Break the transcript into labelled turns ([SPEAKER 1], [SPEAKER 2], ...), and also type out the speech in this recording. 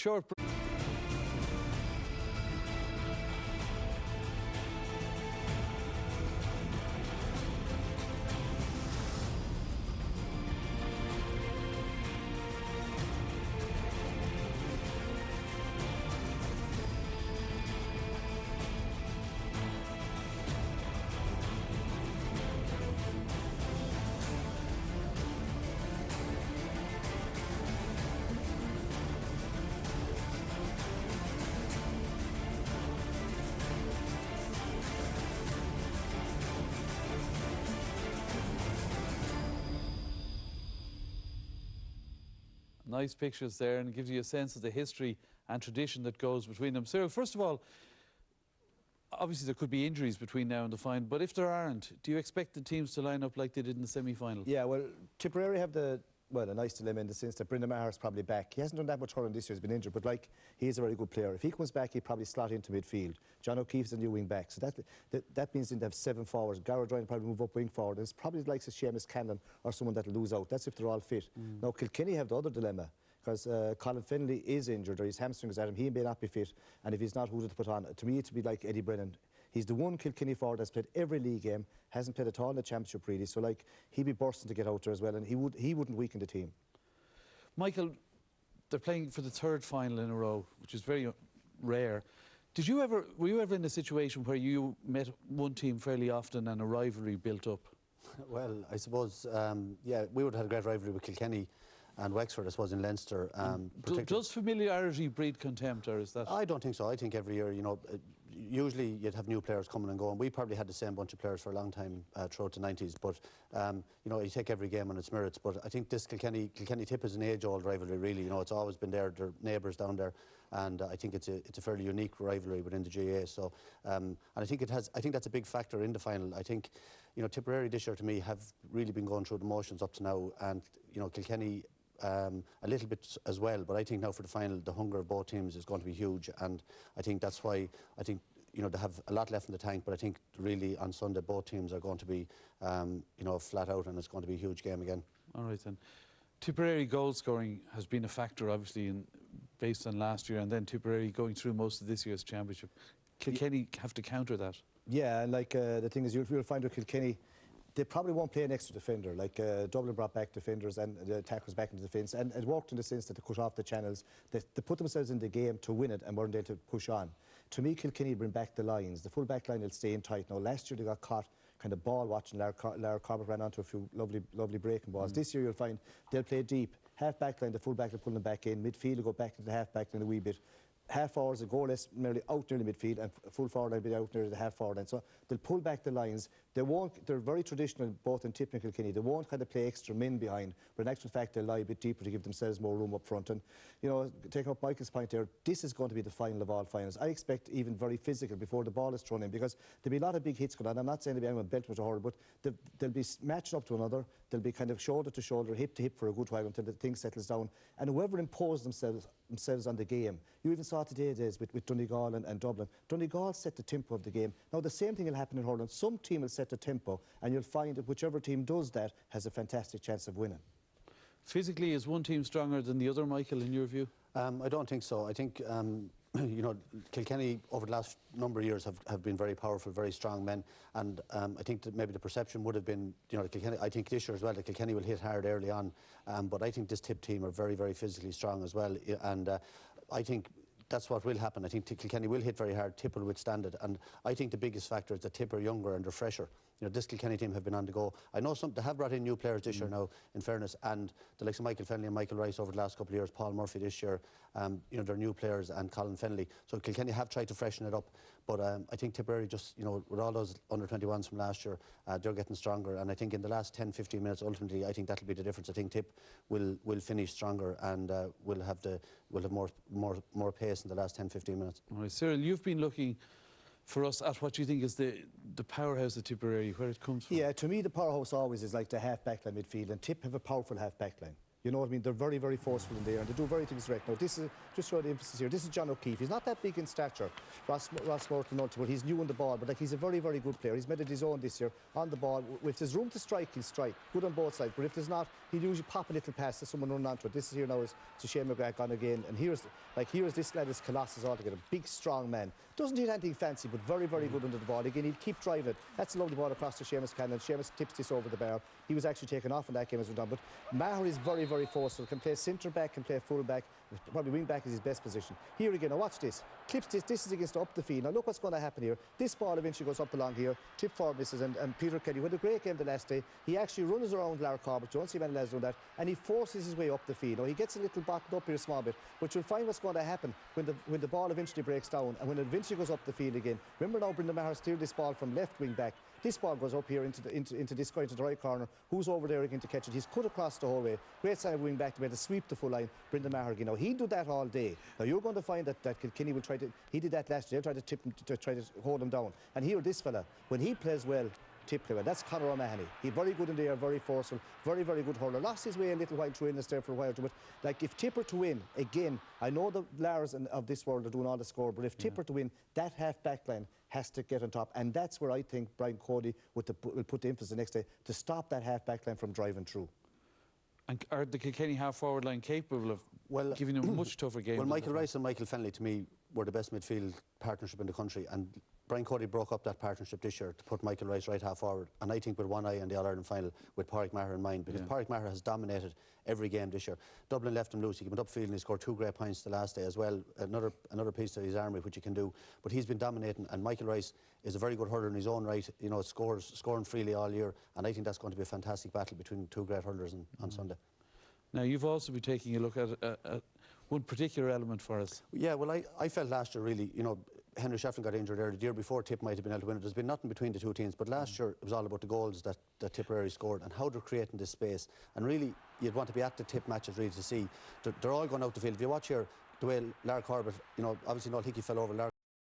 [SPEAKER 1] Short break. Nice pictures there, and it gives you a sense of the history and tradition that goes between them. Cyril, first of all, obviously there could be injuries between now and the final, but if there aren't, do you expect the teams to line up like they did in the semi-final?
[SPEAKER 2] Yeah, well, Tipperary have a nice dilemma in the sense that Brendan Maher's probably back. He hasn't done that much hurling this year, he's been injured, but he's a very good player. If he comes back, he'd probably slot into midfield. John O'Keefe's a new wing back, so that means they'd have 7 forwards. Garrett Ryan probably move up wing forward. It's probably like Seamus Cannon or someone that'll lose out. That's if they're all fit. Now, Kilkenny have the other dilemma, because Colin Fennelly is injured, or his hamstring is at him. He may not be fit, and if he's not, who to put on? To me, it'd be like Eddie Brennan. He's the one Kilkenny forward that's played every league game, hasn't played at all in the championship really, so he'd be bursting to get out there as well, and he wouldn't weaken the team.
[SPEAKER 1] Michael, they're playing for the 3rd final in a row, which is very rare. Were you ever in a situation where you met one team fairly often and a rivalry built up?
[SPEAKER 3] Well, I suppose, yeah, we would have had a great rivalry with Kilkenny and Wexford, I suppose, in Leinster.
[SPEAKER 1] Does familiarity breed contempt, or is that...?
[SPEAKER 3] I don't think so. I think every year, you know, usually you'd have new players coming and going. We probably had the same bunch of players for a long time throughout the 90s, but, you know, you take every game on its merits. But I think this Kilkenny-Tip is an age-old rivalry, really. You know, it's always been there. They're neighbours down there, and I think it's a fairly unique rivalry within the GAA. So, and I think that's a big factor in the final. I think, you know, Tipperary this year, to me, have really been going through the motions up to now, and, you know, Kilkenny a little bit as well, but I think now for the final, the hunger of both teams is going to be huge, and I think that's why I think, you know, they have a lot left in the tank, but I think really on Sunday both teams are going to be, you know, flat out, and it's going to be a huge game again.
[SPEAKER 1] All right then. Tipperary goal scoring has been a factor, obviously, based on last year, and then Tipperary going through most of this year's championship. Kilkenny have to counter that. Yeah,
[SPEAKER 2] and the thing is, you'll find with Kilkenny, they probably won't play an extra defender. Dublin brought back defenders and the attackers back into defence, and it worked in the sense that they cut off the channels. They put themselves in the game to win it and weren't able to push on. To me, Kilkenny bring back the lines. The full back line will stay in tight. Now, last year they got caught kind of ball watching. Lara Corbett ran onto a few lovely breaking balls. This year you'll find they'll play deep. Half back line, the full back will pull them back in. Midfield will go back into the half back line a wee bit. Half forwards will go less nearly out near the midfield, and full forward will be out near the half forward line. So they'll pull back the lines. They're very traditional both in Tip and Kilkenny. They won't kind of play extra men behind, but in actual fact they'll lie a bit deeper to give themselves more room up front. And, you know, taking up Michael's point there, this is going to be the final of all finals. I expect even very physical before the ball is thrown in, because there'll be a lot of big hits going on. I'm not saying there'll be anyone belt with a hurl, but they'll be matched up to another. They'll be kind of shoulder to shoulder, hip to hip for a good while until the thing settles down. And whoever imposes themselves on the game, you even saw today with Donegal and Dublin. Donegal set the tempo of the game. Now, the same thing will happen in hurling. Some team will set the tempo, and you'll find that whichever team does that has a fantastic chance of winning.
[SPEAKER 1] Physically, is one team stronger than the other, Michael, in your view?
[SPEAKER 3] I don't think so. I think, you know, Kilkenny over the last number of years have been very powerful, very strong men, and I think that maybe the perception would have been, you know, Kilkenny, I think this year as well, that Kilkenny will hit hard early on, but I think this Tip team are very, very physically strong as well, and I think that's what will happen. I think Kilkenny will hit very hard, Tip will withstand it, and I think the biggest factor is that Tip are younger and they're fresher. You know, this Kilkenny team have been on the go. I know they have brought in new players this year now, in fairness, and the likes of Michael Fennelly and Michael Rice over the last couple of years, Paul Murphy this year, you know, they're new players, and Colin Fennelly. So Kilkenny have tried to freshen it up, but I think Tipperary just, you know, with all those under-21s from last year, they're getting stronger, and I think in the last 10-15 minutes, ultimately, I think that'll be the difference. I think Tip will finish stronger, and will have more pace in the last 10-15 minutes.
[SPEAKER 1] All right, Cyril, you've been looking for us at what you think is the powerhouse of Tipperary, where it comes from.
[SPEAKER 2] Yeah, to me the powerhouse always is like the half-back line midfield, and Tip have a powerful half-back line. You know what I mean? They're very, very forceful in there, and they do very things direct. Now, this is just for the emphasis here. This is John O'Keefe. He's not that big in stature. Ross Morton, but he's new on the ball. But like, he's a very, very good player. He's made it his own this year on the ball. If there's room to strike, he'll strike. Good on both sides. But if there's not, he'll usually pop a little pass to someone running onto it. This is here now is to Shane McGrath on again. And here's this lad is Colossus altogether. Big, strong man. Doesn't need anything fancy, but very, very good under the ball. Again, he'll keep driving it. That's a lovely ball across to Seamus Cannon. Seamus tips this over the bar. He was actually taken off in that game as well. But Maher is very, very forceful. Can play centre back, can play full back. Probably wing back is his best position. Here again, now watch this. Clips this. This is against up the field. Now look what's going to happen here. This ball eventually goes up along here. Tip forward misses, and Peter Kelly with a great game the last day. He actually runs around Larry Corbett. You don't see many lads doing that, and he forces his way up the field. Now he gets a little bottled up here a small bit, but you'll find what's going to happen when the ball eventually breaks down and when it eventually goes up the field again. Remember now, Brendan Maher steered this ball from left wing back. This ball goes up here into this guy into the right corner. Who's over there again to catch it? He's cut across the whole way. Great sign of wing back to be able to sweep the full line. Brendan Maher again. Now he'd do that all day. Now you're going to find that Kilkenny will try to. He did that last year. Try to tip him to try to hold him down. And here this fella, when he plays well, Tip play well. That's Conor O'Mahony. He's very good in the air, very forceful, very, very good hurler. Lost his way a little while through in there for a while, but like if Tipper to win again, I know the Lars of this world are doing all the score, but if Tipper to win, that half back line has to get on top, and that's where I think Brian Cody will put the emphasis the next day to stop that half back line from driving through.
[SPEAKER 1] And are the Kilkenny half forward line capable of giving them a much tougher game?
[SPEAKER 3] Well, Michael Rice and Michael Fennelly to me were the best midfield partnership in the country, and Brian Cody broke up that partnership this year to put Michael Rice right half forward, and I think with one eye on the All-Ireland final with Pádraig Maher in mind, because Pádraig Maher has dominated every game this year. Dublin left him loose. He went upfield and he scored 2 great points the last day as well. Another piece of his armoury which he can do, but he's been dominating, and Michael Rice is a very good hurler in his own right. You know, scoring freely all year, and I think that's going to be a fantastic battle between 2 great hurlers on Sunday.
[SPEAKER 1] Now, you've also been taking a look at one particular element for us.
[SPEAKER 3] Yeah, well, I felt last year really, you know, Henry Shefflin got injured there. The year before, Tip might have been able to win it. There's been nothing between the two teams, but last year it was all about the goals that Tipperary scored and how they're creating this space. And really, you'd want to be at the Tip matches really to see. They're all going out the field. If you watch here, the way Larry Corbett, you know, obviously Noel Hickey fell over.